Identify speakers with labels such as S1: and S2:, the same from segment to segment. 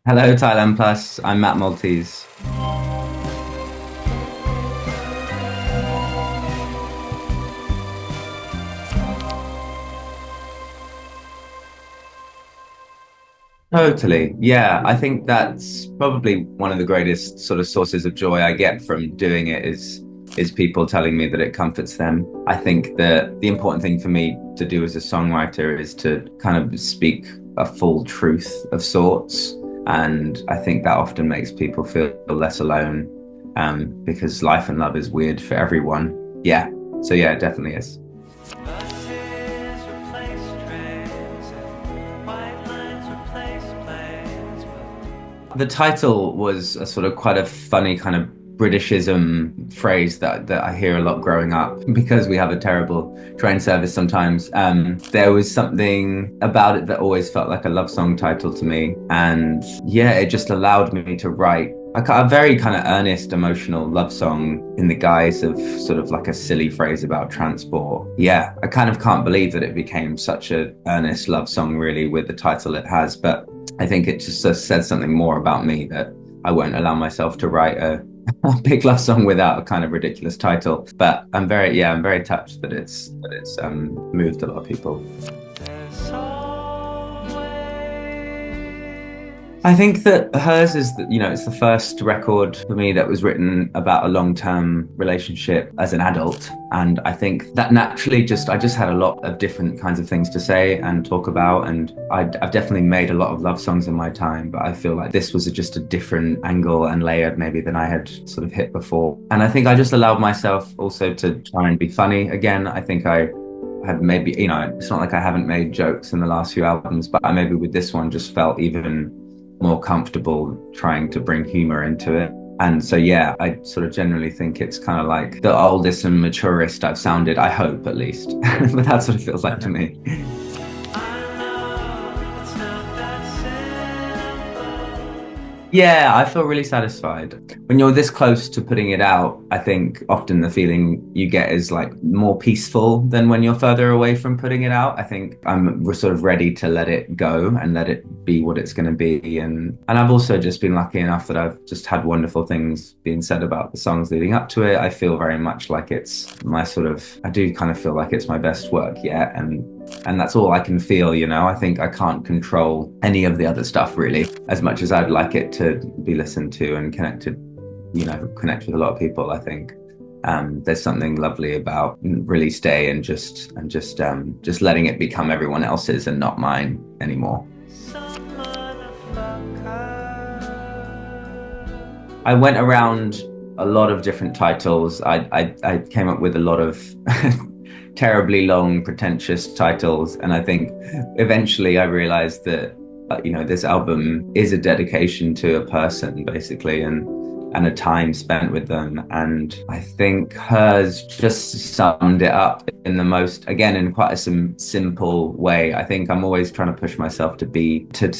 S1: Hello, Thailand Plus. I'm Matt Maltese. Totally. Yeah, I think that's probably one of the greatest sort of sources of joy I get from doing it is people telling me that it comforts them. I think that the important thing for me to do as a songwriter is to kind of speak a full truth of sorts. And I think that often makes people feel less alone, because life and love is weird for everyone. Yeah. So yeah, it definitely is.
S2: Buses replace trains and white lines replace planes.
S1: The title was a sort of quite a funny kind of Britishism phrase that I hear a lot growing up because we have a terrible train service sometimes. There was something about it that always felt like a love song title to me. And yeah, it just allowed me to write a very kind of earnest, emotional love song in the guise of sort of like a silly phrase about transport. Yeah, I kind of can't believe that it became such a earnest love song really with the title it has. But I think it just says something more about me that I won't allow myself to write a big love song without a kind of ridiculous title. But I'm very touched that it's moved a lot of people.
S2: There's always
S1: I think that hers is that, it's the first record for me that was written about a long-term relationship as an adult. And I think that naturally I just had a lot of different kinds of things to say and talk about. And I've definitely made a lot of love songs in my time, but I feel like this was just a different angle and layered maybe than I had sort of hit before. And I think I just allowed myself also to try and be funny again. I think I have maybe, it's not like I haven't made jokes in the last few albums, but I maybe with this one just felt even more comfortable trying to bring humor into it. And so, yeah, I sort of generally think it's kind of like the oldest and maturest I've sounded, I hope at least. But that's what it feels like to me.
S2: I know it's not that simple.
S1: Yeah, I feel really satisfied. When you're this close to putting it out, I think often the feeling you get is like more peaceful than when you're further away from putting it out. I think I'm sort of ready to let it go and let it be what it's going to be. And I've also just been lucky enough that I've just had wonderful things being said about the songs leading up to it. I feel very much like it's my sort of, I do kind of feel like it's my best work yet. And that's all I can feel, I think I can't control any of the other stuff really, as much as I'd like it to be listened to and connect with a lot of people. I think there's something lovely about release day and just letting it become everyone else's and not mine anymore.
S2: Some motherfucker.
S1: I went around a lot of different titles. I came up with a lot of terribly long, pretentious titles. And I think eventually I realized that, this album is a dedication to a person, basically, and a time spent with them. And I think hers just summed it up in the most, again, in quite a simple way. I think I'm always trying to push myself to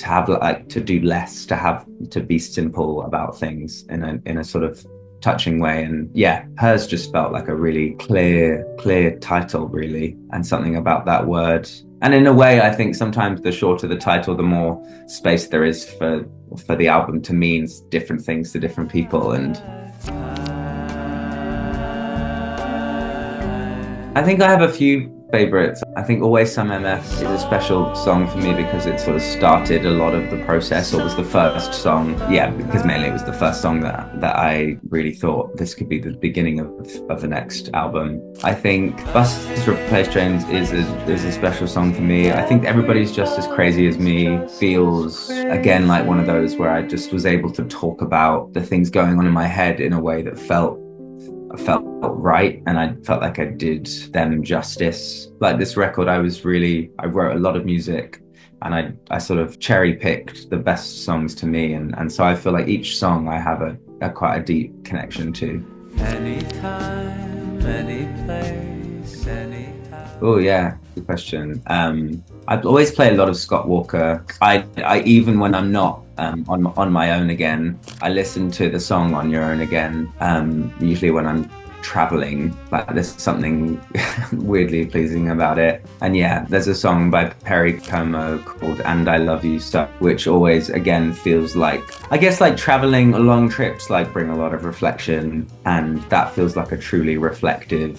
S1: have like, to do less, to be simple about things in a sort of touching way. And yeah, hers just felt like a really clear title really, and something about that word. And in a way, I think sometimes the shorter the title, the more space there is for the album to mean different things to different people. And I think I have a few favorites. I think Always Some MF is a special song for me because it sort of started a lot of the process, or was the first song. Yeah, because mainly it was the first song that I really thought this could be the beginning of the next album. I think Buses Replace Trains is a special song for me. I think Everybody's Just As Crazy As Me feels, again, like one of those where I just was able to talk about the things going on in my head in a way that felt right, and I felt like I did them justice. Like this record, I wrote a lot of music, and I sort of cherry picked the best songs to me, and so I feel like each song I have a quite a deep connection to.
S2: Anytime, any place, anyhow.
S1: Oh yeah, good question. I always play a lot of Scott Walker. I even when I'm not on my own again, I listen to the song On Your Own Again. Usually when I'm traveling. Like there's something weirdly pleasing about it. And yeah, there's a song by Perry Como called And I Love You So, which always again feels like, I guess like traveling long trips like bring a lot of reflection, and that feels like a truly reflective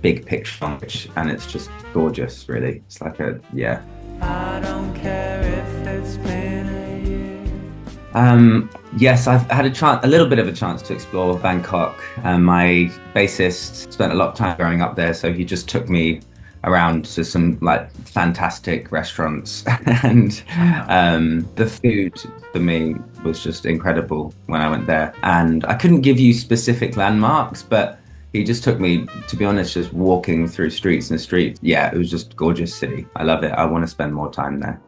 S1: big picture song, and it's just gorgeous, really. It's like
S2: I don't care if it's been a year.
S1: Yes, I've had a little bit of a chance to explore Bangkok. My bassist spent a lot of time growing up there, so he just took me around to some like fantastic restaurants, and the food for me was just incredible when I went there. And I couldn't give you specific landmarks, but he just took me, to be honest, just walking through streets and streets. Yeah, it was just a gorgeous city. I love it. I want to spend more time there.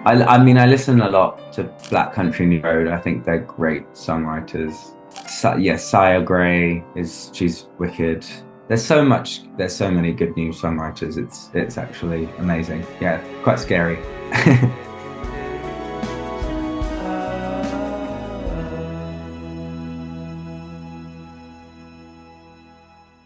S1: I mean, I listen a lot to Black Country New Road. I think they're great songwriters. Saya Gray she's wicked. There's so many good new songwriters. It's actually amazing. Yeah, quite scary.